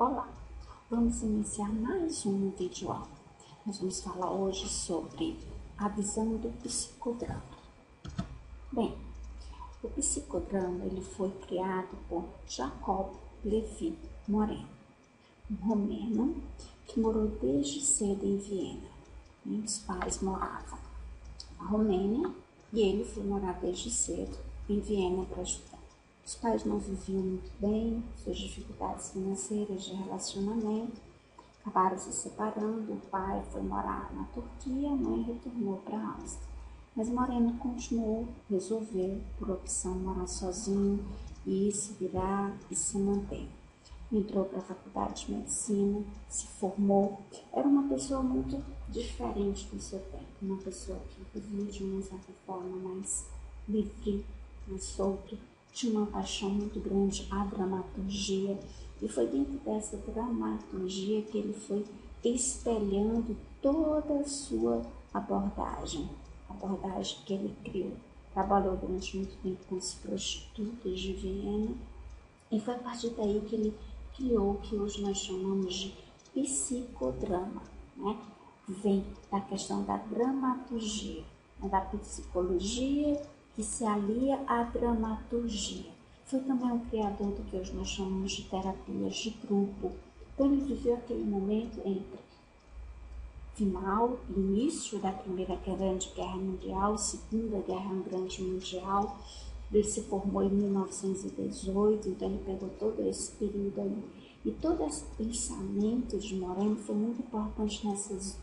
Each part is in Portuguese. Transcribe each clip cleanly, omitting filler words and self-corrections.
Olá, vamos iniciar mais um vídeo aula. Nós vamos falar hoje sobre a visão do psicodrama. Bem, o psicodrama ele foi criado por Jacob Levy Moreno, um romeno que morou desde cedo em Viena. Os pais moravam na Romênia e ele foi morar desde cedo em Viena para estudar. Os pais não viviam muito bem, suas dificuldades financeiras de relacionamento acabaram se separando. O pai foi morar na Turquia, a mãe retornou para a Áustria. Mas Moreno continuou, resolveu, por opção, morar sozinho e se virar e se manter. Entrou para a faculdade de medicina, se formou. Era uma pessoa muito diferente do seu tempo, uma pessoa que vivia de uma certa forma mais livre, mais solta. Tinha uma paixão muito grande à dramaturgia, e foi dentro dessa dramaturgia que ele foi espelhando toda a sua abordagem que ele criou. Trabalhou durante muito tempo com as prostitutas de Viena, e foi a partir daí que ele criou o que hoje nós chamamos de psicodrama, né? Vem da questão da dramaturgia, da psicologia, que se alia à dramaturgia. Foi também o criador do que hoje nós chamamos de terapias de grupo. Então ele viveu aquele momento entre início da Primeira Grande Guerra Mundial, Segunda Guerra Grande Mundial. Ele se formou em 1918, então ele pegou todo esse período aí. E todo esse pensamento de Moreno foi muito importante nessas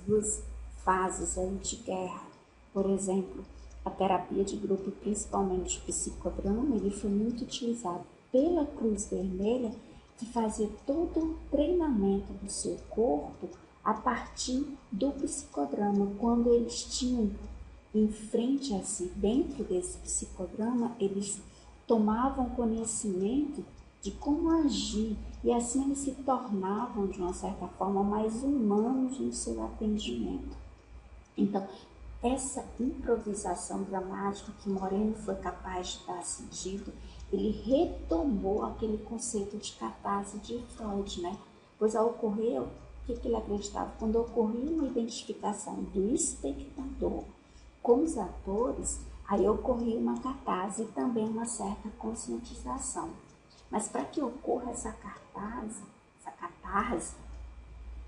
duas fases aí de guerra. Por exemplo, a terapia de grupo, principalmente o psicodrama, ele foi muito utilizado pela Cruz Vermelha, que fazia todo o treinamento do seu corpo a partir do psicodrama. Quando eles tinham em frente a si, dentro desse psicodrama, eles tomavam conhecimento de como agir, e assim eles se tornavam, de uma certa forma, mais humanos no seu atendimento. Então, essa improvisação dramática que Moreno foi capaz de dar sentido, ele retomou aquele conceito de catarse de Freud, né? Pois ao ocorrer, o que ele acreditava? Quando ocorria uma identificação do espectador com os atores, aí ocorria uma catarse e também uma certa conscientização. Mas para que ocorra essa catarse,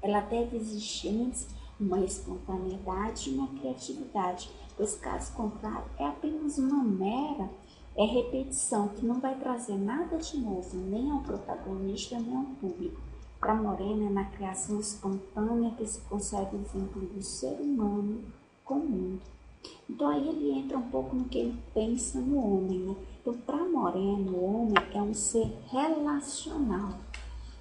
ela deve existir antes uma espontaneidade e uma criatividade, pois caso contrário é apenas uma mera repetição que não vai trazer nada de novo, nem ao protagonista, nem ao público. Para Moreno é na criação espontânea que se consegue o vínculo do ser humano com o mundo. Então aí ele entra um pouco no que ele pensa no homem, né? Então para Moreno o homem é um ser relacional,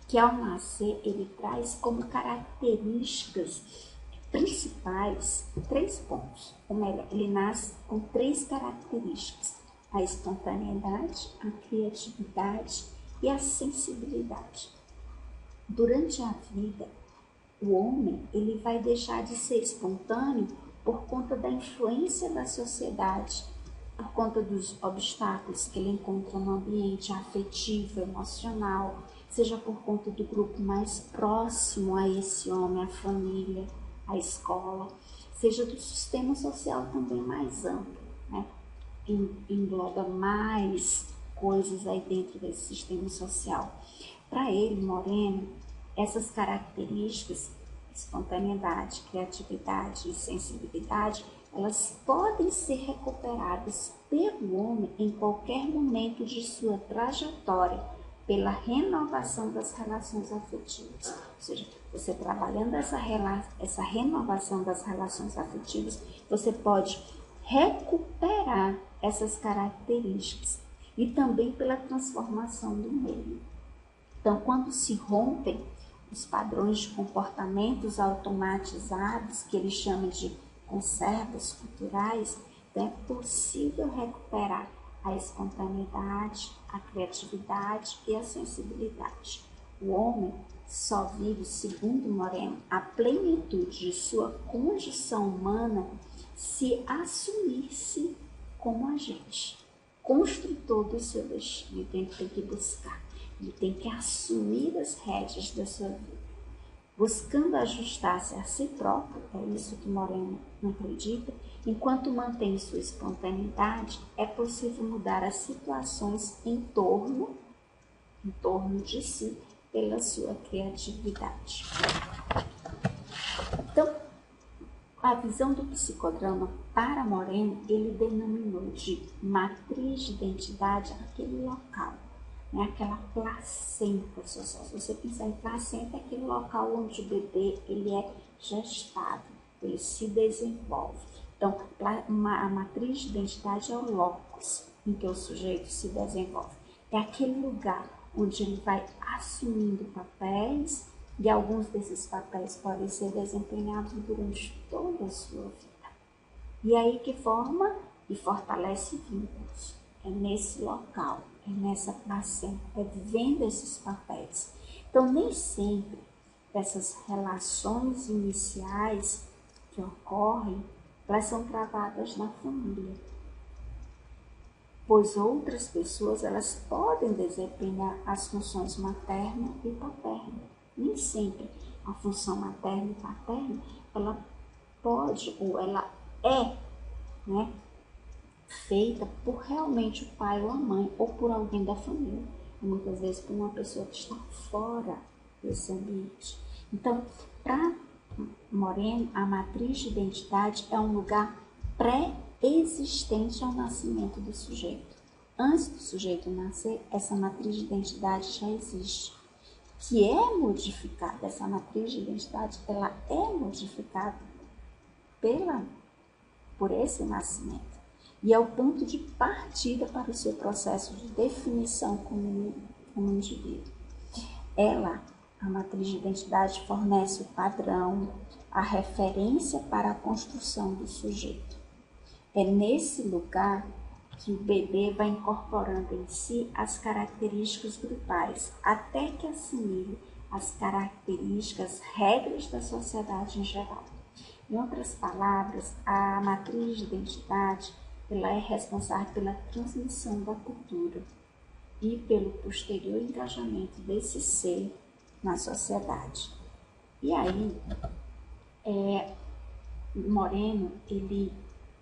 que ao nascer ele traz como características principais 3 pontos, ou melhor, ele nasce com 3 características: a espontaneidade, a criatividade e a sensibilidade. Durante a vida, o homem ele vai deixar de ser espontâneo por conta da influência da sociedade, por conta dos obstáculos que ele encontra no ambiente afetivo, emocional, seja por conta do grupo mais próximo a esse homem, a família, a escola, seja do sistema social também mais amplo, né? Engloba mais coisas aí dentro desse sistema social. Para ele, Moreno, essas características, espontaneidade, criatividade e sensibilidade, elas podem ser recuperadas pelo homem em qualquer momento de sua trajetória, pela renovação das relações afetivas. Ou seja, você trabalhando essa renovação das relações afetivas, você pode recuperar essas características, e também pela transformação do meio. Então, quando se rompem os padrões de comportamentos automatizados, que ele chama de conservas culturais, então é possível recuperar a espontaneidade, a criatividade e a sensibilidade. O homem só vive, segundo Moreno, a plenitude de sua condição humana se assumir-se como agente, construtor do seu destino. Então ele tem que buscar Ele tem que assumir as rédeas da sua vida, buscando ajustar-se a si próprio, é isso que Moreno acredita. Enquanto mantém sua espontaneidade, é possível mudar as situações em torno de si pela sua criatividade. Então, a visão do psicodrama para Moreno, ele denominou de matriz de identidade aquele local, né? Aquela placenta social. Se você pensar em placenta, é aquele local onde o bebê ele é gestado, ele se desenvolve. Então, a matriz de identidade é o locus em que o sujeito se desenvolve. É aquele lugar onde ele vai assumindo papéis, e alguns desses papéis podem ser desempenhados durante toda a sua vida. E aí que forma e fortalece vínculos. É nesse local, é nessa placenta, é vivendo esses papéis. Então, nem sempre essas relações iniciais que ocorrem, elas são travadas na família. Pois outras pessoas, elas podem desempenhar as funções materna e paterna. Nem sempre a função materna e paterna, ela pode ou ela é, né, feita por realmente o pai ou a mãe ou por alguém da família. Muitas vezes por uma pessoa que está fora desse ambiente. Então, para Moreno, a matriz de identidade é um lugar pré-existente ao nascimento do sujeito. Antes do sujeito nascer, essa matriz de identidade já existe, que é modificada. Essa matriz de identidade, ela é modificada por esse nascimento. E é o ponto de partida para o seu processo de definição como indivíduo. Ela, a matriz de identidade, fornece o padrão, a referência para a construção do sujeito. É nesse lugar que o bebê vai incorporando em si as características grupais, até que assimile as características, regras da sociedade em geral. Em outras palavras, a matriz de identidade ela é responsável pela transmissão da cultura e pelo posterior engajamento desse ser na sociedade. E aí, Moreno, ele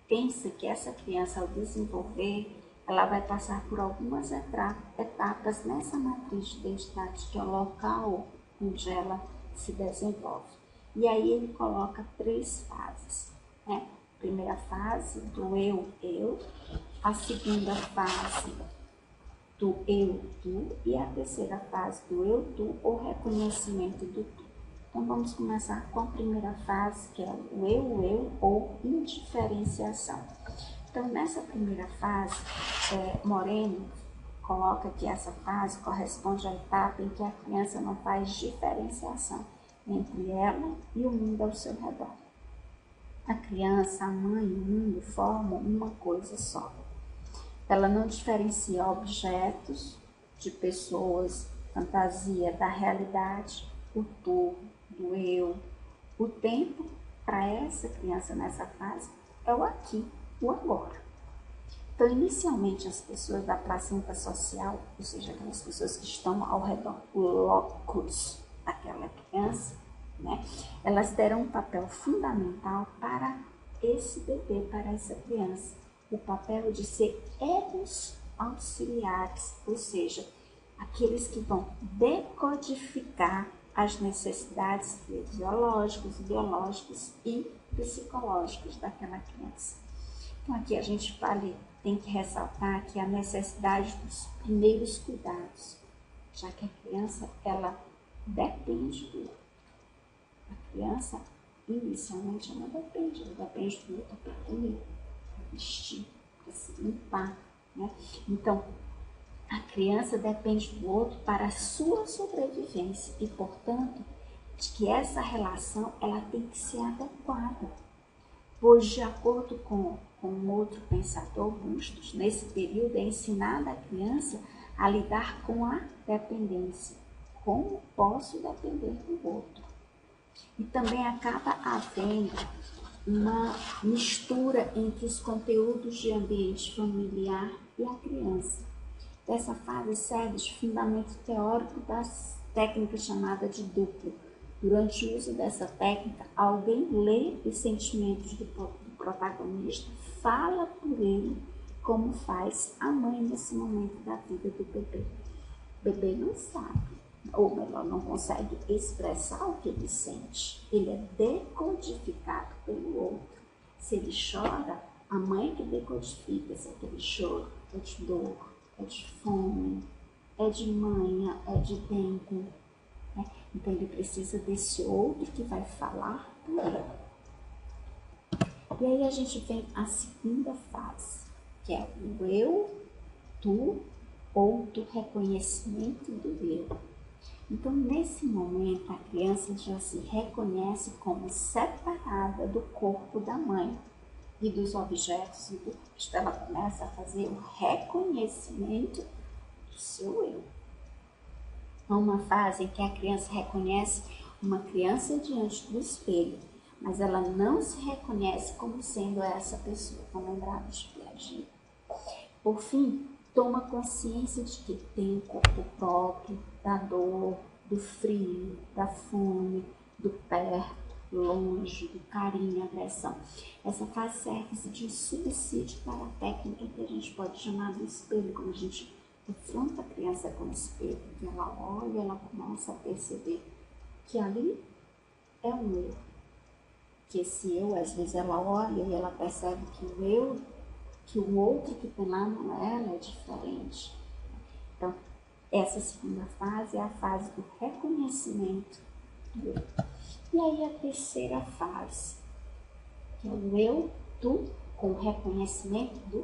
pensa que essa criança, ao desenvolver, ela vai passar por algumas etapas nessa matriz de identidade, que é o local onde ela se desenvolve. E aí ele coloca 3 fases, né? A primeira fase do eu, a segunda fase do eu-tu e a terceira fase do eu-tu ou reconhecimento do tu. Então vamos começar com a primeira fase, que é o eu ou indiferenciação. Então nessa primeira fase, Moreno coloca que essa fase corresponde à etapa em que a criança não faz diferenciação entre ela e o mundo ao seu redor. A criança, a mãe e o mundo formam uma coisa só. Ela não diferencia objetos de pessoas, fantasia da realidade, o tu, do eu. O tempo, para essa criança nessa fase, é o aqui, o agora. Então, inicialmente, as pessoas da placenta social, ou seja, aquelas pessoas que estão ao redor, o locus daquela criança, né, elas terão um papel fundamental para esse bebê, para essa criança. O papel de ser egos auxiliares, ou seja, aqueles que vão decodificar as necessidades fisiológicas, biológicas e psicológicas daquela criança. Então aqui a gente tem que ressaltar que a necessidade dos primeiros cuidados, já que a criança ela depende do outro. A criança inicialmente ela depende do outro para comer, para vestir, para se limpar, né? Então a criança depende do outro para a sua sobrevivência e, portanto, de que essa relação ela tem que ser adequada. Pois, de acordo com outro pensador, Bustos, nesse período é ensinada a criança a lidar com a dependência. Como posso depender do outro? E também acaba havendo uma mistura entre os conteúdos de ambiente familiar e a criança. Essa fase serve de fundamento teórico das técnicas chamadas de duplo. Durante o uso dessa técnica, alguém lê os sentimentos do protagonista, fala por ele, como faz a mãe nesse momento da vida do bebê. O bebê não sabe, ou melhor, não consegue expressar o que ele sente. Ele é decodificado pelo outro. Se ele chora, a mãe que decodifica se aquele choro é de dor, é de fome, é de manha, é de dengue. Né? Então ele precisa desse outro que vai falar por ele. E aí a gente vem à segunda fase, que é o eu, tu, ou do reconhecimento do eu. Então, nesse momento, a criança já se reconhece como separada do corpo da mãe e dos objetos e do resto. Ela começa a fazer o reconhecimento do seu eu. Há uma fase em que a criança reconhece uma criança diante do espelho, mas ela não se reconhece como sendo essa pessoa. Vão lembrar de Piaget. Por fim, toma consciência de que tem um corpo próprio, da dor, do frio, da fome, do perto, longe, do carinho, agressão. Essa fase serve de subsídio para a técnica que a gente pode chamar do espelho, quando a gente confronta a criança com o espelho, que ela olha, ela começa a perceber que ali é um eu. Que esse eu, às vezes ela olha e ela percebe que o eu, que o outro que tem lá não é ela, é diferente. Então, essa segunda fase é a fase do reconhecimento do eu. E aí a terceira fase, que é o eu, tu, com o reconhecimento do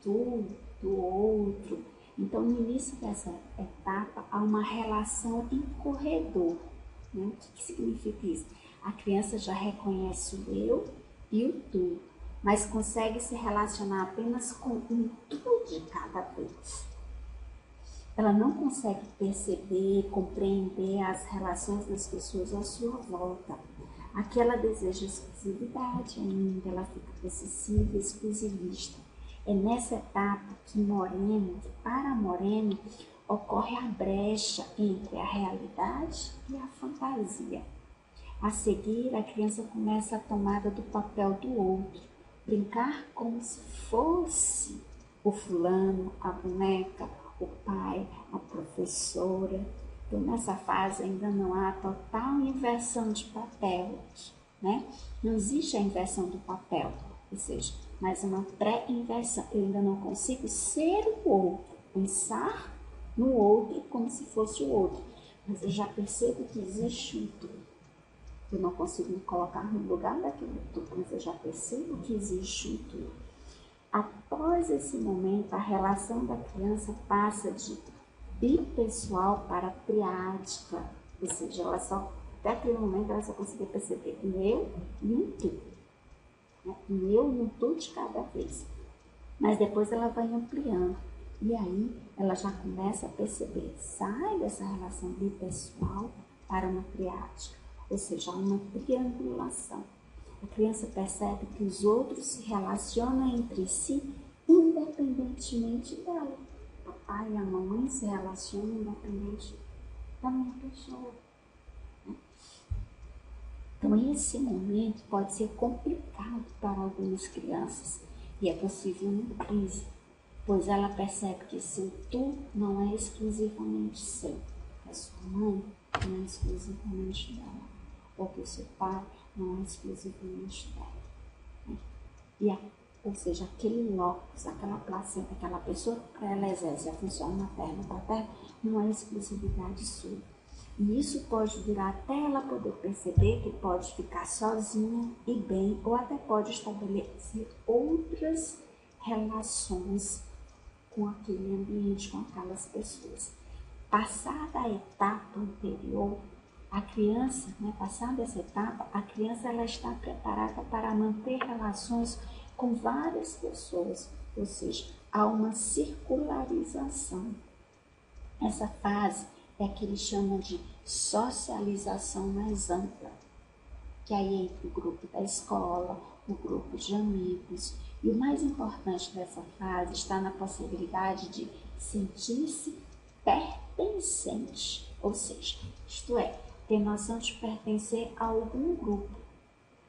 tu, do outro. Então, no início dessa etapa, há uma relação em corredor. Né? O que significa isso? A criança já reconhece o eu e o tu, mas consegue se relacionar apenas com um tu de cada vez. Ela não consegue perceber, compreender as relações das pessoas à sua volta. Aqui ela deseja exclusividade ainda, ela fica possessiva, exclusivista. É nessa etapa que para Moreno, ocorre a brecha entre a realidade e a fantasia. A seguir, a criança começa a tomada do papel do outro, brincar como se fosse o fulano, a boneca, o pai, a professora. Então, nessa fase ainda não há total inversão de papel, né? Não existe a inversão do papel, ou seja, mas uma pré-inversão. Eu ainda não consigo ser o outro, pensar no outro como se fosse o outro, mas eu já percebo que existe um tu. Eu não consigo me colocar no lugar daquele tu, mas eu já percebo que existe um tu. Após esse momento, a relação da criança passa de bipessoal para triádica, ou seja, até aquele momento ela só conseguia perceber um eu e um tu. Né? Um eu e um tu de cada vez. Mas depois ela vai ampliando. E aí ela já começa a perceber, sai dessa relação bipessoal para uma triádica. Ou seja, uma triangulação. A criança percebe que os outros se relacionam entre si independentemente dela. O papai e a mamãe se relacionam independente da minha pessoa. Então, esse momento pode ser complicado para algumas crianças e é possível uma crise, pois ela percebe que seu tu não é exclusivamente seu, a sua mãe não é exclusivamente dela. Ou que o seu pai não é exclusivamente dela. Né? Ou seja, aquele locus, aquela placenta, aquela pessoa que para ela exerce a função materna ou paterna, não é exclusividade sua. E isso pode durar até ela poder perceber que pode ficar sozinha e bem, ou até pode estabelecer outras relações com aquele ambiente, com aquelas pessoas. Passada a etapa anterior, a criança, passada essa etapa, a criança ela está preparada para manter relações com várias pessoas, ou seja, há uma circularização. Essa fase é a que eles chamam de socialização mais ampla, que aí entra o grupo da escola, o grupo de amigos, e o mais importante dessa fase está na possibilidade de sentir-se pertencente, ou seja, isto é, ter noção de pertencer a algum grupo.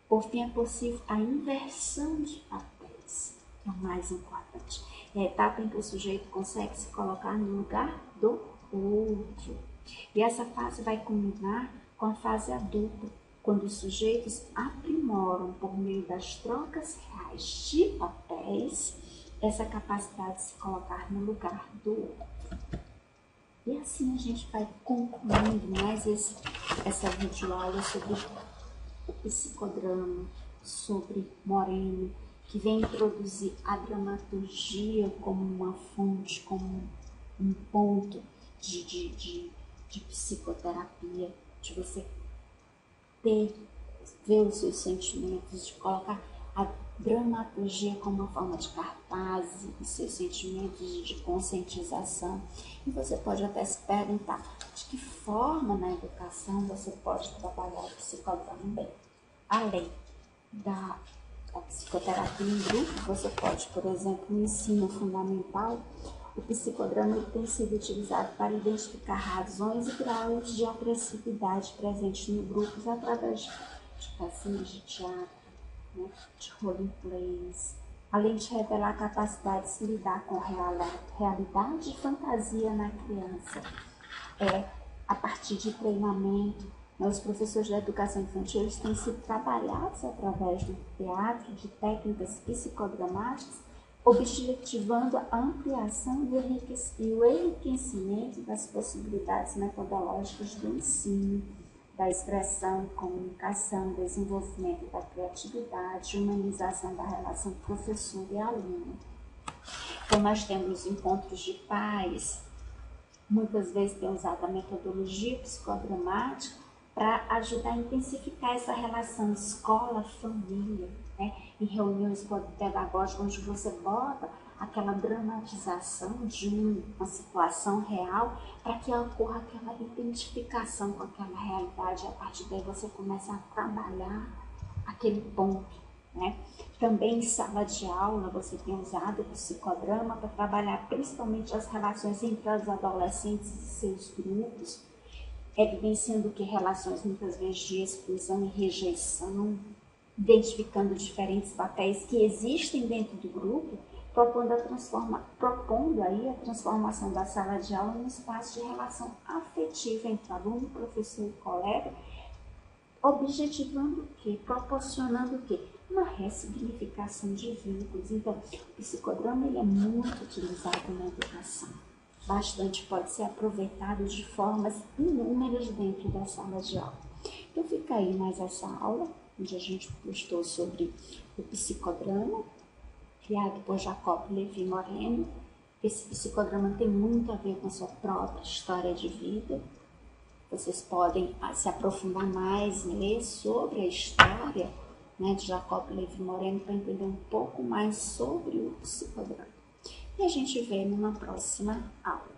Por fim, é possível a inversão de papéis, que é o mais importante. É a etapa em que o sujeito consegue se colocar no lugar do outro. E essa fase vai culminar com a fase adulta, quando os sujeitos aprimoram, por meio das trocas reais de papéis, essa capacidade de se colocar no lugar do outro. E assim a gente vai concluindo mais essa videoaula sobre o psicodrama, sobre Moreno, que vem introduzir a dramaturgia como uma fonte, como um ponto de psicoterapia, de você ver os seus sentimentos, de colocar a dramaturgia como uma forma de cartaz e seus sentimentos de conscientização. E você pode até se perguntar de que forma na educação você pode trabalhar o psicodrama bem. Além da psicoterapia em grupo, você pode, por exemplo, no ensino fundamental, o psicodrama tem sido utilizado para identificar razões e graus de agressividade presentes no grupo através de peças de teatro, né, de roleplays, além de revelar a capacidade de se lidar com realidade e fantasia na criança. A partir de treinamento, os professores da educação infantil eles têm sido trabalhados através do teatro, de técnicas psicodramáticas, objetivando a ampliação e o enriquecimento das possibilidades metodológicas do ensino, da expressão, comunicação, desenvolvimento da criatividade, humanização da relação professor e aluno. Então, nós temos encontros de pais, muitas vezes tem usado a metodologia psicodramática para ajudar a intensificar essa relação escola-família, né? Em reuniões pedagógicas onde você bota aquela dramatização de uma situação real para que ocorra aquela identificação com aquela realidade e a partir daí você começa a trabalhar aquele ponto, né? Também em sala de aula você tem usado o psicodrama para trabalhar principalmente as relações entre os adolescentes e seus grupos, evidenciando que relações muitas vezes de exclusão e rejeição, identificando diferentes papéis que existem dentro do grupo, propondo aí a transformação da sala de aula em um espaço de relação afetiva entre aluno, professor e colega, objetivando o quê? Proporcionando o quê? Uma ressignificação de vínculos. Então, o psicodrama ele é muito utilizado na educação. Bastante pode ser aproveitado de formas inúmeras dentro da sala de aula. Então, fica aí mais essa aula, onde a gente postou sobre o psicodrama, criado por Jacob Levi Moreno. Esse psicodrama tem muito a ver com a sua própria história de vida. Vocês podem se aprofundar mais, ler sobre a história, né, de Jacob Levi Moreno para entender um pouco mais sobre o psicodrama. E a gente vê numa próxima aula.